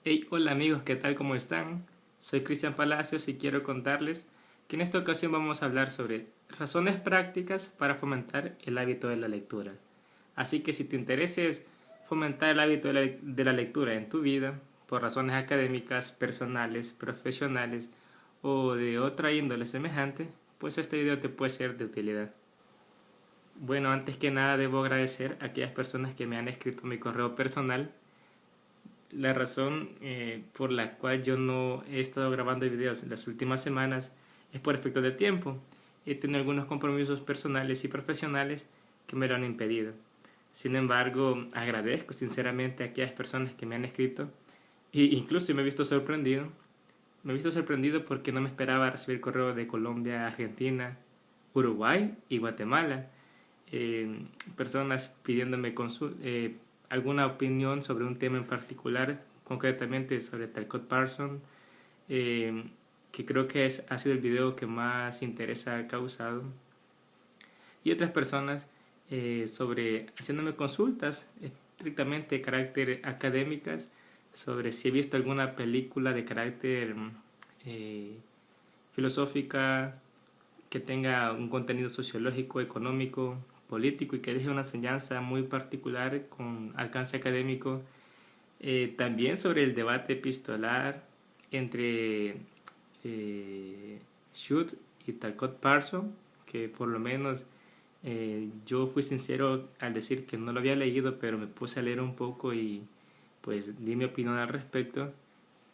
Hey, hola amigos, ¿qué tal? ¿Cómo están? Soy Cristian Palacios y quiero contarles que en esta ocasión vamos a hablar sobre razones prácticas para fomentar el hábito de la lectura. Así que si tu interés es fomentar el hábito de la lectura en tu vida, por razones académicas, personales, profesionales o de otra índole semejante, pues este video te puede ser de utilidad. Bueno, antes que nada debo agradecer a aquellas personas que me han escrito mi correo personal. La razón por la cual yo no he estado grabando videos en las últimas semanas es por efecto de tiempo. He tenido algunos compromisos personales y profesionales que me lo han impedido. Sin embargo, agradezco sinceramente a aquellas personas que me han escrito e incluso me he visto sorprendido. Me he visto sorprendido porque no me esperaba recibir correo de Colombia, Argentina, Uruguay y Guatemala. Personas pidiéndome alguna opinión sobre un tema en particular, concretamente sobre Talcott Parsons, que creo que ha sido el video que más interés ha causado, y otras personas haciéndome consultas estrictamente de carácter académicas sobre si he visto alguna película de carácter filosófica que tenga un contenido sociológico, económico, político y que deje una enseñanza muy particular con alcance académico. También sobre el debate epistolar entre Schut y Talcott Parsons, que por lo menos yo fui sincero al decir que no lo había leído, pero me puse a leer un poco y pues di mi opinión al respecto.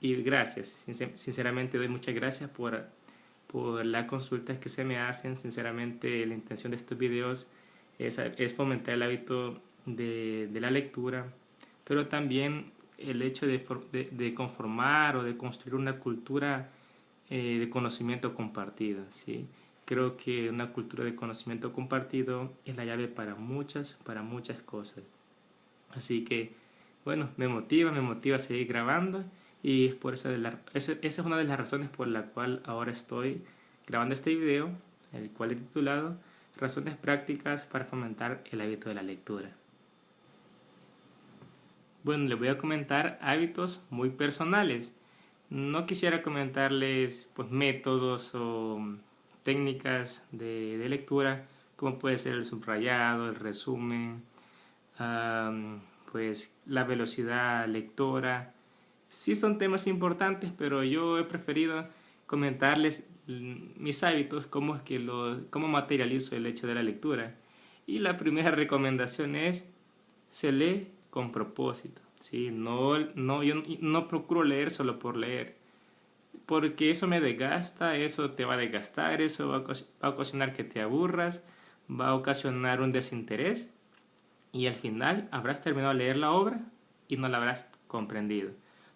Y gracias, sinceramente doy muchas gracias por las consultas que se me hacen. Sinceramente la intención de estos videos es fomentar el hábito de la lectura, pero también el hecho de conformar o de construir una cultura de conocimiento compartido, ¿sí? Creo que una cultura de conocimiento compartido es la llave para muchas cosas. Así que, bueno, me motiva a seguir grabando y es por esa es una de las razones por la cual ahora estoy grabando este video, el cual he titulado Razones prácticas para fomentar el hábito de la lectura. Bueno, les voy a comentar hábitos muy personales. No quisiera comentarles pues métodos o técnicas de lectura, como puede ser el subrayado, el resumen, pues la velocidad lectora. Sí son temas importantes, pero yo he preferido comentarles mis hábitos, cómo materializo el hecho de la lectura. Y la primera recomendación es, se lee con propósito, ¿sí? Yo no procuro leer solo por leer, porque eso me desgasta, eso te va a desgastar, eso va a ocasionar que te aburras, va a ocasionar un desinterés y al final habrás terminado de leer la obra y no la habrás comprendido.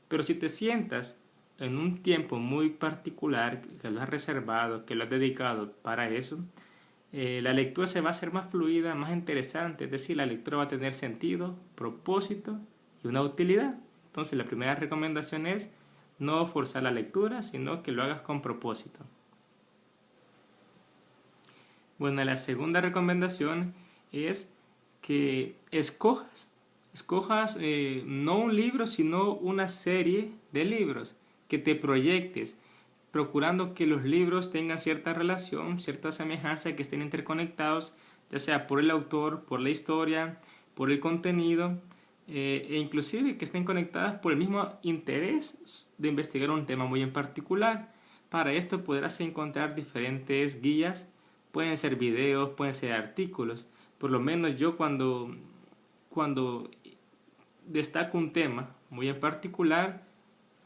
Pero si te sientas en un tiempo muy particular, que lo has reservado, que lo has dedicado para eso, la lectura se va a hacer más fluida, más interesante, es decir, la lectura va a tener sentido, propósito y una utilidad. Entonces la primera recomendación es no forzar la lectura, sino que lo hagas con propósito. Bueno, la segunda recomendación es que escojas no un libro, sino una serie de libros, que te proyectes, procurando que los libros tengan cierta relación, cierta semejanza, que estén interconectados, ya sea por el autor, por la historia, por el contenido, e inclusive que estén conectadas por el mismo interés de investigar un tema muy en particular. Para esto podrás encontrar diferentes guías, pueden ser videos, pueden ser artículos. Por lo menos yo cuando destaco un tema muy en particular,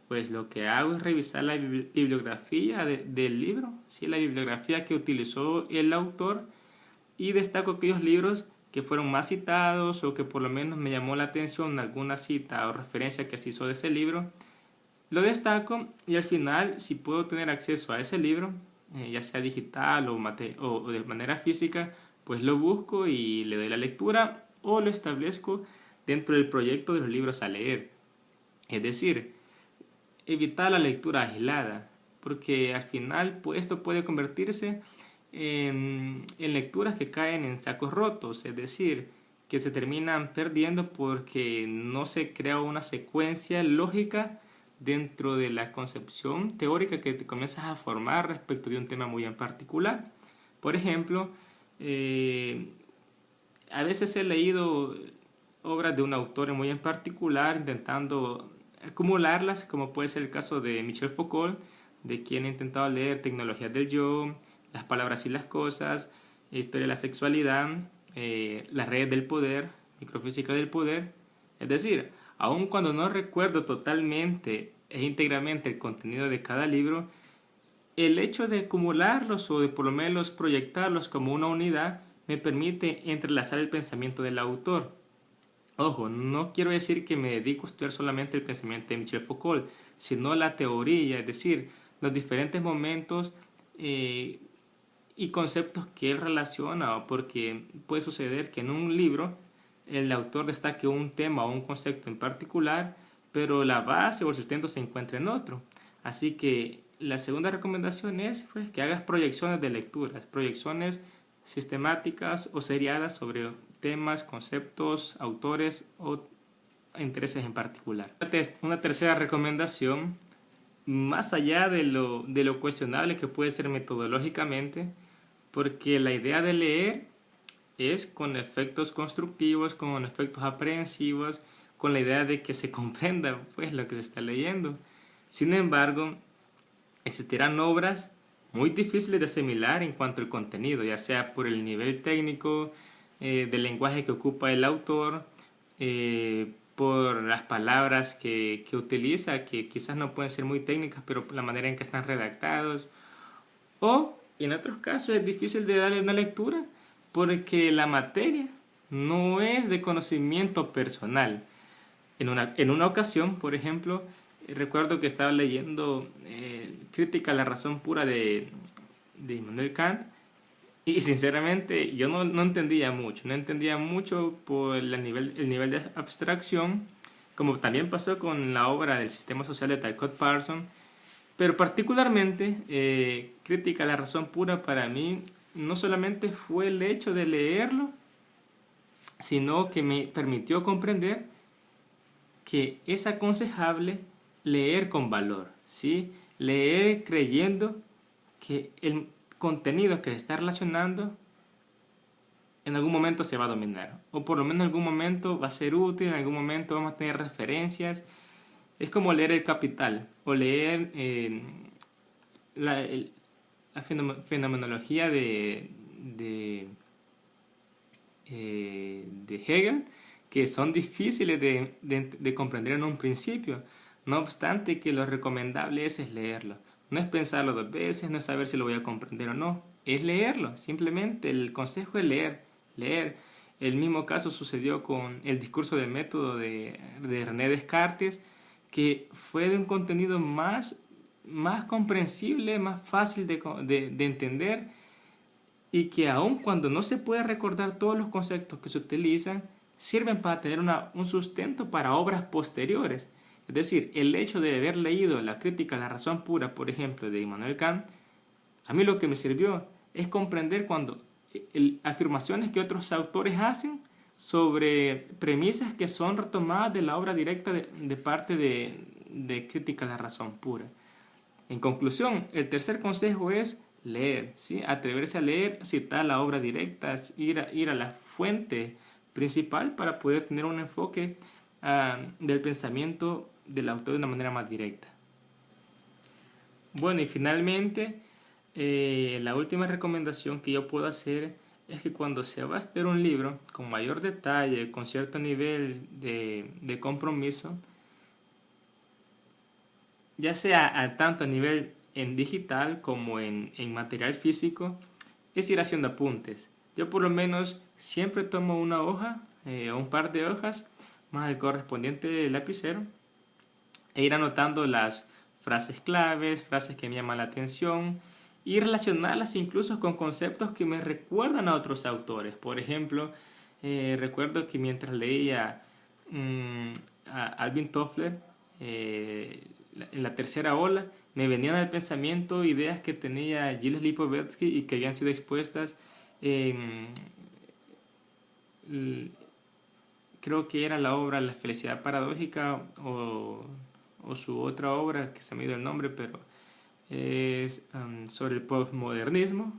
pues lo que hago es revisar la bibliografía del libro, ¿sí? La bibliografía que utilizó el autor, y destaco aquellos libros que fueron más citados o que por lo menos me llamó la atención alguna cita o referencia que se hizo de ese libro. Lo destaco y al final, si puedo tener acceso a ese libro, ya sea digital o de manera física, pues lo busco y le doy la lectura o lo establezco dentro del proyecto de los libros a leer. Es decir, evitar la lectura aislada, porque al final pues, esto puede convertirse en lecturas que caen en sacos rotos, es decir, que se terminan perdiendo porque no se crea una secuencia lógica dentro de la concepción teórica que te comienzas a formar respecto de un tema muy en particular. Por ejemplo, a veces he leído obras de un autor muy en particular intentando acumularlas, como puede ser el caso de Michel Foucault, de quien he intentado leer Tecnologías del Yo, Las palabras y las cosas, Historia de la sexualidad, Las redes del poder, Microfísica del poder. Es decir, aun cuando no recuerdo totalmente e íntegramente el contenido de cada libro, el hecho de acumularlos o de por lo menos proyectarlos como una unidad me permite entrelazar el pensamiento del autor. Ojo, no quiero decir que me dedico a estudiar solamente el pensamiento de Michel Foucault, sino la teoría, es decir, los diferentes momentos y conceptos que él relaciona, porque puede suceder que en un libro el autor destaque un tema o un concepto en particular, pero la base o el sustento se encuentra en otro. Así que la segunda recomendación es pues, que hagas proyecciones de lecturas, proyecciones sistemáticas o seriadas sobre temas, conceptos, autores o intereses en particular. Una tercera recomendación, más allá de lo cuestionable que puede ser metodológicamente, porque la idea de leer es con efectos constructivos, con efectos aprehensivos, con la idea de que se comprenda pues, lo que se está leyendo. Sin embargo, existirán obras muy difíciles de asimilar en cuanto al contenido, ya sea por el nivel técnico del lenguaje que ocupa el autor, por las palabras que utiliza, que quizás no pueden ser muy técnicas, pero por la manera en que están redactados, o en otros casos es difícil de darle una lectura porque la materia no es de conocimiento personal. En una ocasión, por ejemplo, recuerdo que estaba leyendo Crítica a la razón pura de Immanuel Kant y sinceramente yo no entendía mucho por el nivel de abstracción, como también pasó con la obra del Sistema Social de Talcott Parsons, pero particularmente Crítica a la razón pura para mí no solamente fue el hecho de leerlo, sino que me permitió comprender que es aconsejable leer con valor, ¿sí? Leer creyendo que el contenido que se está relacionando en algún momento se va a dominar, o por lo menos en algún momento va a ser útil, en algún momento vamos a tener referencias. Es como leer El Capital o leer la fenomenología de Hegel, que son difíciles de comprender en un principio. No obstante que lo recomendable es leerlo. No es pensarlo dos veces, no es saber si lo voy a comprender o no. Es leerlo. Simplemente el consejo es leer. Leer. El mismo caso sucedió con el discurso del método de René Descartes, que fue de un contenido más comprensible, más fácil de entender, y que aun cuando no se puede recordar todos los conceptos que se utilizan, sirven para tener un sustento para obras posteriores. Es decir, el hecho de haber leído la Crítica a la razón pura, por ejemplo, de Immanuel Kant, a mí lo que me sirvió es comprender cuando afirmaciones que otros autores hacen sobre premisas que son retomadas de la obra directa de parte de Crítica a la razón pura. En conclusión, el tercer consejo es leer, ¿sí? Atreverse a leer, citar la obra directa, ir a la fuente principal para poder tener un enfoque del pensamiento del autor de una manera más directa. Bueno, y finalmente, la última recomendación que yo puedo hacer es que cuando se va a estudiar un libro con mayor detalle, con cierto nivel de compromiso, ya sea tanto a nivel en digital como en material físico, es ir haciendo apuntes. Yo por lo menos siempre tomo una hoja o un par de hojas más el correspondiente lapicero e ir anotando las frases claves, frases que me llaman la atención y relacionarlas incluso con conceptos que me recuerdan a otros autores. Por ejemplo, recuerdo que mientras leía a Alvin Toffler, en la tercera ola, me venían al pensamiento ideas que tenía Gilles Lipovetsky y que habían sido expuestas creo que era la obra La felicidad paradójica o o su otra obra, que se me ha ido el nombre, pero es sobre el postmodernismo,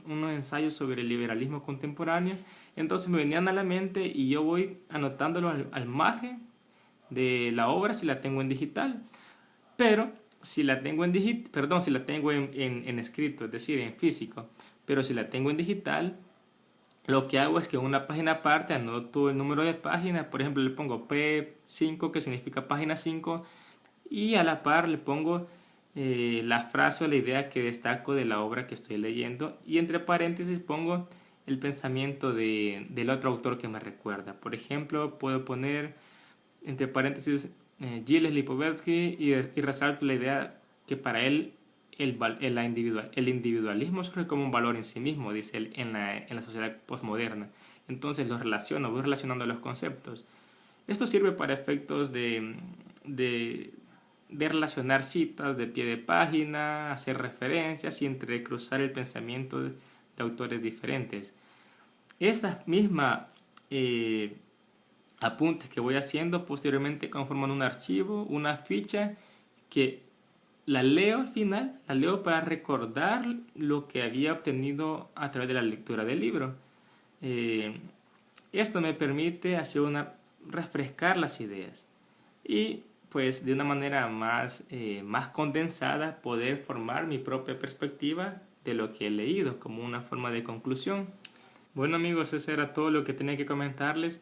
unos ensayos sobre el liberalismo contemporáneo. Entonces me venían a la mente y yo voy anotándolo al margen de la obra si la tengo en digital. Pero si la tengo si la tengo en escrito, es decir, en físico, pero si la tengo en digital, lo que hago es que en una página aparte anoto el número de página, por ejemplo le pongo P5, que significa página 5, y a la par le pongo la frase o la idea que destaco de la obra que estoy leyendo, y entre paréntesis pongo el pensamiento del otro autor que me recuerda. Por ejemplo, puedo poner entre paréntesis Gilles Lipovetsky y resalto la idea que para él el individualismo surge como un valor en sí mismo, dice él, en la sociedad postmoderna. Entonces los relaciono, voy relacionando los conceptos. Esto sirve para efectos de relacionar citas de pie de página, hacer referencias y entrecruzar el pensamiento de autores diferentes. Esta misma apuntes que voy haciendo posteriormente conforman un archivo, una ficha que la leo al final, la leo para recordar lo que había obtenido a través de la lectura del libro. Esto me permite hacer refrescar las ideas y pues de una manera más condensada poder formar mi propia perspectiva de lo que he leído como una forma de conclusión. Bueno amigos, eso era todo lo que tenía que comentarles.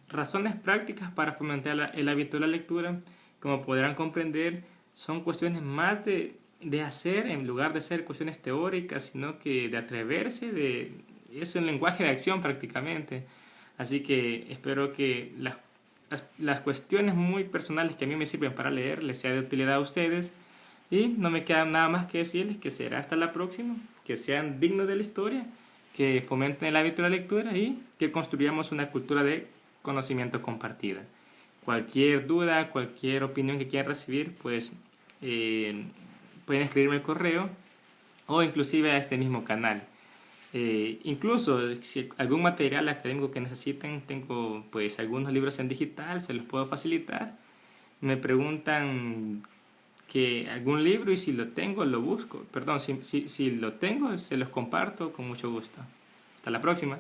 Razones prácticas para fomentar el hábito de la lectura, como podrán comprender, son cuestiones más de hacer en lugar de ser cuestiones teóricas, sino que de atreverse, es un lenguaje de acción prácticamente. Así que espero que las cuestiones muy personales que a mí me sirven para leer les sea de utilidad a ustedes. Y no me queda nada más que decirles que será hasta la próxima, que sean dignos de la historia, que fomenten el hábito de la lectura y que construyamos una cultura de conocimiento compartida. Cualquier duda, cualquier opinión que quieran recibir, pues pueden escribirme el correo o inclusive a este mismo canal. Incluso si algún material académico que necesiten, tengo pues algunos libros en digital, se los puedo facilitar. Me preguntan que algún libro y si lo tengo lo busco. Perdón, si lo tengo se los comparto con mucho gusto. Hasta la próxima.